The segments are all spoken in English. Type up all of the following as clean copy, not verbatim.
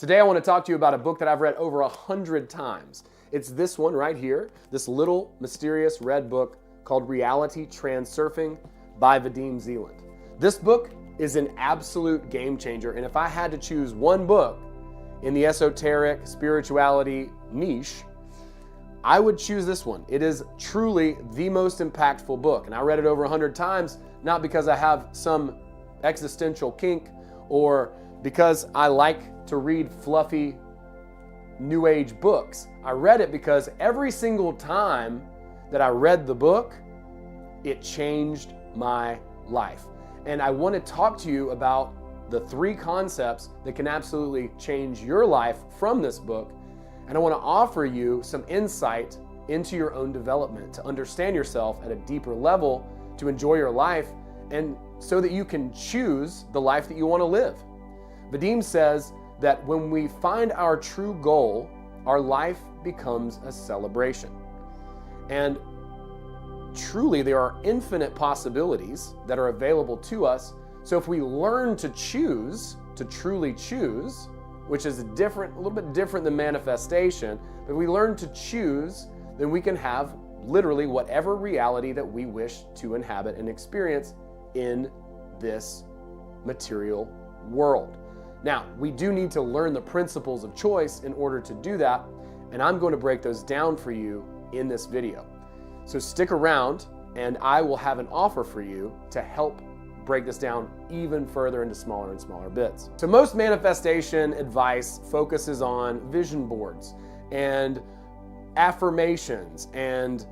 Today I want to talk to you about a book that I've read over 100 times. It's this one right here, this little mysterious red book called Reality Transurfing by Vadim Zeland. This book is an absolute game changer, and if I had to choose one book in the esoteric spirituality niche, I would choose this one. It is truly the most impactful book, and I read it over 100 times, not because I have some existential kink or because I like to read fluffy new age books. I read it because every single time that I read the book, it changed my life. And I want to talk to you about the 3 concepts that can absolutely change your life from this book. And I want to offer you some insight into your own development, to understand yourself at a deeper level, to enjoy your life, and so that you can choose the life that you want to live. Vadim says that when we find our true goal, our life becomes a celebration. And truly, there are infinite possibilities that are available to us. So if we learn to choose, to truly choose, which is a little bit different than manifestation, but if we learn to choose, then we can have literally whatever reality that we wish to inhabit and experience in this material world. Now, we do need to learn the principles of choice in order to do that, and I'm going to break those down for you in this video. So stick around, and I will have an offer for you to help break this down even further into smaller and smaller bits. So most manifestation advice focuses on vision boards and affirmations and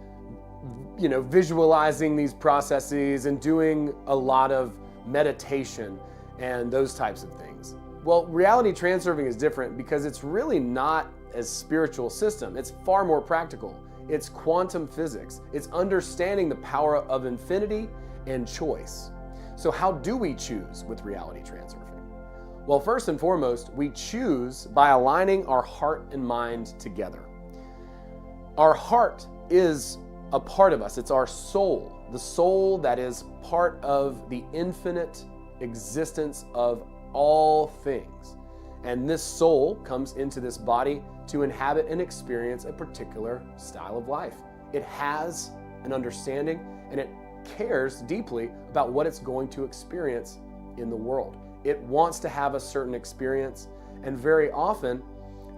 visualizing these processes and doing a lot of meditation and those types of things. Well, reality transurfing is different because it's really not a spiritual system. It's far more practical. It's quantum physics. It's understanding the power of infinity and choice. So how do we choose with reality transurfing? Well, first and foremost, we choose by aligning our heart and mind together. Our heart is a part of us. It's our soul, the soul that is part of the infinite existence of all things. And this soul comes into this body to inhabit and experience a particular style of life. It has an understanding and it cares deeply about what it's going to experience in the world. It wants to have a certain experience, and very often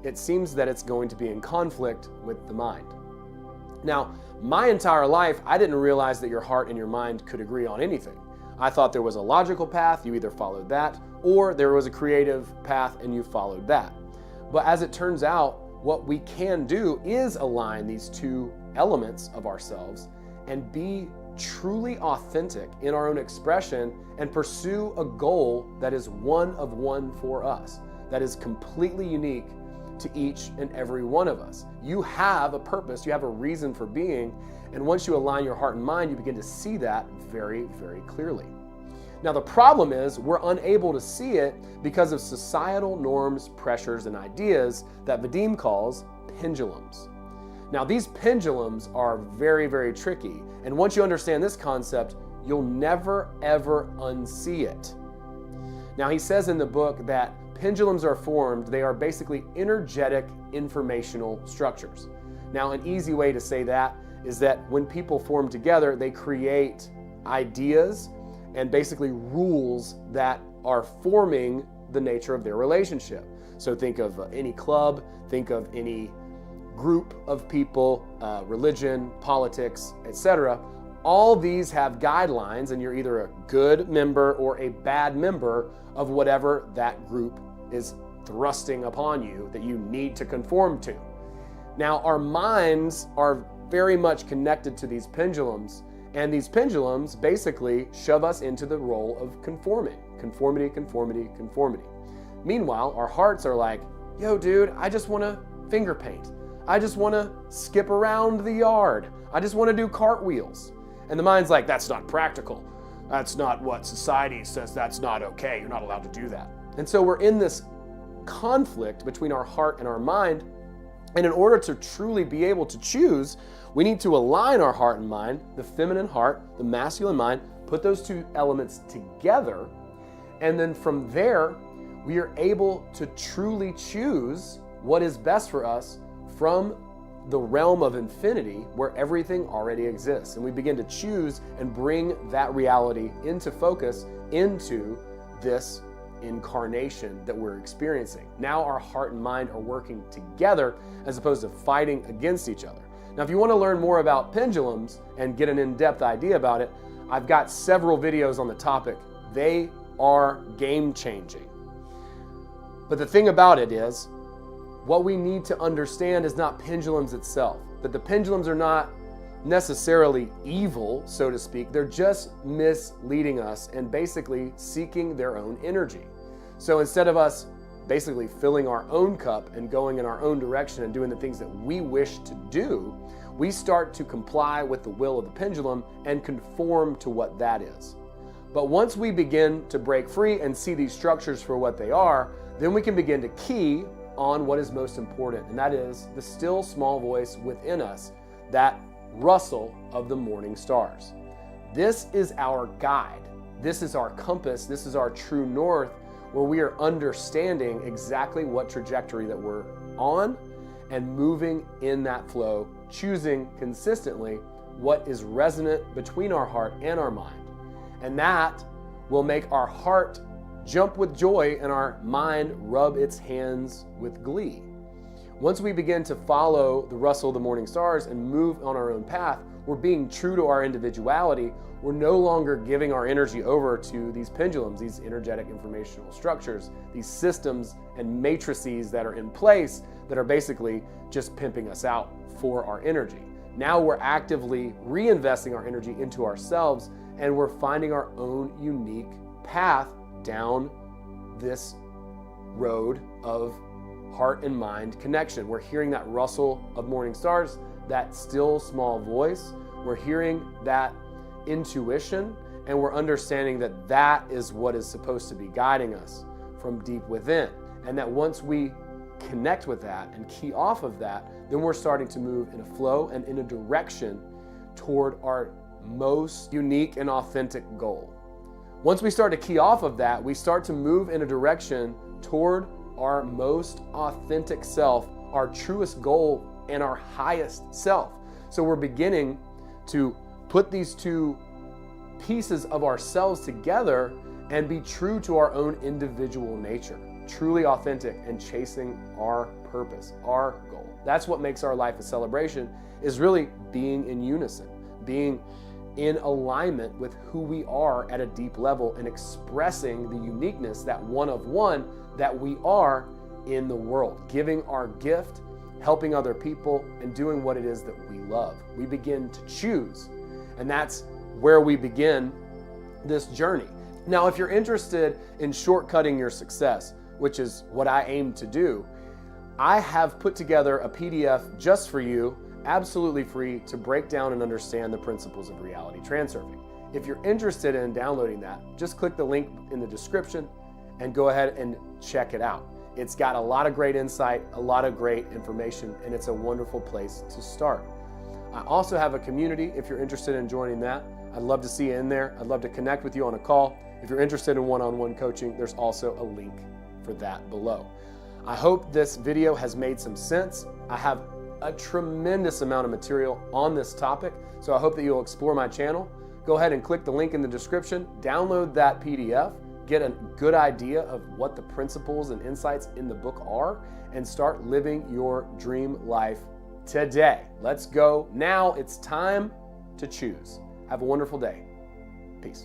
it seems that it's going to be in conflict with the mind. Now, my entire life, I didn't realize that your heart and your mind could agree on anything. I thought there was a logical path, you either followed that, or there was a creative path and you followed that. But as it turns out, what we can do is align these 2 elements of ourselves and be truly authentic in our own expression and pursue a goal that is one of one for us, that is completely unique to each and every one of us. You have a purpose, you have a reason for being, and once you align your heart and mind, you begin to see that very, very clearly. Now, the problem is we're unable to see it because of societal norms, pressures, and ideas that Vadim calls pendulums. Now, these pendulums are very, very tricky, and once you understand this concept, you'll never, ever unsee it. Now, he says in the book that pendulums are formed, they are basically energetic informational structures. Now, an easy way to say that is that when people form together, they create ideas and basically rules that are forming the nature of their relationship. So think of any club, think of any group of people, religion, politics, etc. All these have guidelines, and you're either a good member or a bad member of whatever that group is thrusting upon you that you need to conform to. Now, our minds are very much connected to these pendulums, and these pendulums basically shove us into the role of conforming. Conformity, conformity, conformity. Meanwhile, our hearts are like, yo, dude, I just want to finger paint. I just want to skip around the yard. I just want to do cartwheels. And the mind's like, that's not practical. That's not what society says. That's not okay. You're not allowed to do that. And so we're in this conflict between our heart and our mind. And in order to truly be able to choose, we need to align our heart and mind, the feminine heart, the masculine mind, put those 2 elements together. And then from there, we are able to truly choose what is best for us from the realm of infinity where everything already exists. And we begin to choose and bring that reality into focus into this incarnation that we're experiencing. Now our heart and mind are working together as opposed to fighting against each other. Now, if you want to learn more about pendulums and get an in-depth idea about it, I've got several videos on the topic. They are game-changing. But the thing about it is, what we need to understand is not pendulums itself. That the pendulums are not necessarily evil, so to speak. They're just misleading us and basically seeking their own energy. So instead of us basically filling our own cup and going in our own direction and doing the things that we wish to do, we start to comply with the will of the pendulum and conform to what that is. But once we begin to break free and see these structures for what they are, then we can begin to key on what is most important, and that is the still small voice within us, that rustle of the morning stars. This is our guide. This is our compass. This is our true north, where we are understanding exactly what trajectory that we're on and moving in that flow, choosing consistently what is resonant between our heart and our mind. And that will make our heart jump with joy and our mind rub its hands with glee. Once we begin to follow the rustle of the morning stars and move on our own path, we're being true to our individuality. We're no longer giving our energy over to these pendulums, these energetic informational structures, these systems and matrices that are in place that are basically just pimping us out for our energy. Now we're actively reinvesting our energy into ourselves, and we're finding our own unique path down this road of heart and mind connection. We're hearing that rustle of morning stars, that still small voice. We're hearing that intuition, and we're understanding that that is what is supposed to be guiding us from deep within. And that once we connect with that and key off of that, then we're starting to move in a flow and in a direction toward our most unique and authentic goal. Once we start to key off of that, we start to move in a direction toward our most authentic self, our truest goal, and our highest self. So we're beginning to put these two pieces of ourselves together and be true to our own individual nature, truly authentic and chasing our purpose, our goal. That's what makes our life a celebration, is really being in unison, being in alignment with who we are at a deep level and expressing the uniqueness, that one of one that we are in the world, giving our gift, helping other people, and doing what it is that we love. We begin to choose, and that's where we begin this journey. Now, if you're interested in shortcutting your success, which is what I aim to do, I have put together a PDF just for you, absolutely free, to break down and understand the principles of reality transurfing. If you're interested in downloading that, just click the link in the description and go ahead and check it out. It's got a lot of great insight, a lot of great information, and it's a wonderful place to start. I also have a community if you're interested in joining that. I'd love to see you in there. I'd love to connect with you on a call. If you're interested in one-on-one coaching, there's also a link for that below. I hope this video has made some sense. I have a tremendous amount of material on this topic, so I hope that you'll explore my channel. Go ahead and click the link in the description, download that PDF, get a good idea of what the principles and insights in the book are, and start living your dream life today. Let's go. Now it's time to choose. Have a wonderful day. Peace.